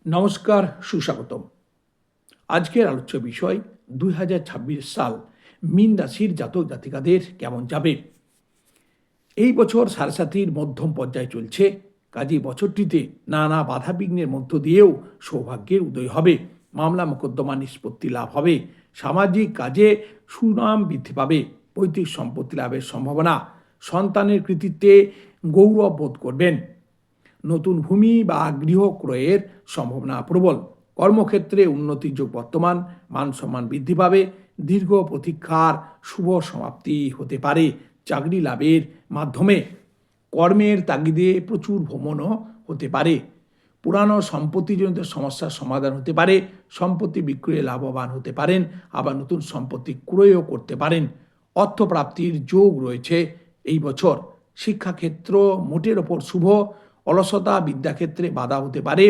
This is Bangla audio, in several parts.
নমস্কার, সুস্বাগতম। আজকের আলোচ্য বিষয় 2026 সাল মীন রাশির জাতক জাতিকাদের কেমন যাবে। এই বছর সাড়ে মধ্যম পর্যায়ে চলছে, কাজেই বছরটিতে নানা বাধাবিঘ্নের মধ্য দিয়েও সৌভাগ্যের উদয় হবে। মামলা মোকদ্দমা নিষ্পত্তি লাভ হবে, সামাজিক কাজে সুনাম বৃদ্ধি পাবে, পৈতৃক সম্পত্তি লাভের সম্ভাবনা, সন্তানের কৃতিত্বে গৌরব বোধ করবেন, নতুন ভূমি বা গৃহ ক্রয়ের সম্ভাবনা প্রবল, কর্মক্ষেত্রে উন্নতির যোগ বর্তমান, মান সম্মান বৃদ্ধি পাবে, দীর্ঘ প্রতীক্ষার শুভ সমাপ্তি হতে পারে, চাকরি লাভের মাধ্যমে, কর্মের তাগিদে প্রচুর ভ্রমণও হতে পারে, পুরানো সম্পত্তিজনিত সমস্যার সমাধান হতে পারে, সম্পত্তি বিক্রয়ে লাভবান হতে পারেন, আবার নতুন সম্পত্তি ক্রয়ও করতে পারেন, অর্থপ্রাপ্তির যোগ রয়েছে এই বছর। শিক্ষাক্ষেত্র মোটের ওপর শুভ, অলসতা বিদ্যাক্ষেত্রে বাধা হতে পারে,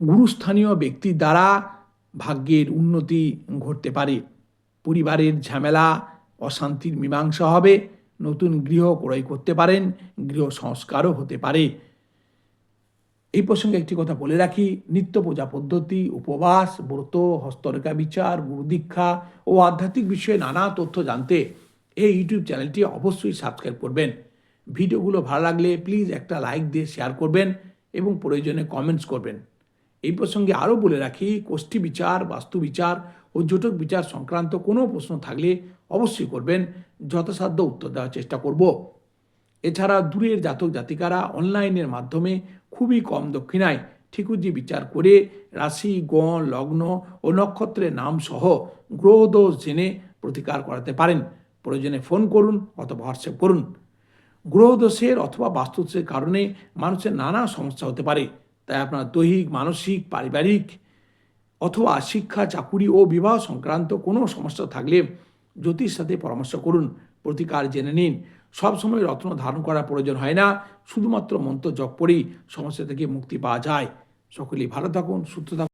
গুরুস্থানীয় ব্যক্তির দ্বারা ভাগ্যের উন্নতি ঘটতে পারে, পরিবারের ঝামেলা অশান্তির মীমাংসা হবে, নতুন গৃহ ক্রয় করতে পারেন, গৃহ সংস্কারও হতে পারে। এই প্রসঙ্গে একটি কথা বলে রাখি, নিত্য পূজা পদ্ধতি, উপবাস, ব্রত, হস্তরেখা বিচার, গুরুদীক্ষা ও আধ্যাত্মিক বিষয়ে নানা তথ্য জানতে এই ইউটিউব চ্যানেলটি অবশ্যই সাবস্ক্রাইব করবেন। ভিডিওগুলো ভালো লাগলে প্লিজ একটা লাইক দিয়ে শেয়ার করবেন এবং প্রয়োজনে কমেন্টস করবেন। এই প্রসঙ্গে আরও বলে রাখি, কোষ্ঠী বিচার, বাস্তু বিচার ও জটক বিচার সংক্রান্ত কোনো প্রশ্ন থাকলে অবশ্যই করবেন, যথাসাধ্য উত্তর দেওয়ার চেষ্টা করব। এছাড়া দূরের জাতক জাতিকারা অনলাইনের মাধ্যমে খুবই কম দক্ষিণায় ঠিকুজি বিচার করে রাশি, গণ, লগ্ন ও নক্ষত্রের নাম সহ গ্রহদোষ জেনে প্রতিকার করাতে পারেন। প্রয়োজনে ফোন করুন অথবা হোয়াটসঅ্যাপ করুন। গ্রহদোষের অথবা বাস্তুদোষের কারণে মানুষের নানা সমস্যা হতে পারে, তাই আপনার দৈহিক, মানসিক, পারিবারিক অথবা শিক্ষা, চাকুরি ও বিবাহ সংক্রান্ত কোনো সমস্যা থাকলে জ্যোতিষের সাথে পরামর্শ করুন, প্রতিকার জেনে নিন। সবসময় রত্ন ধারণ করার প্রয়োজন হয় না, শুধুমাত্র মন্ত্র জপ করেই সমস্যা থেকে মুক্তি পাওয়া যায়। সকলেই ভালো থাকুন, সুস্থ থাকুন।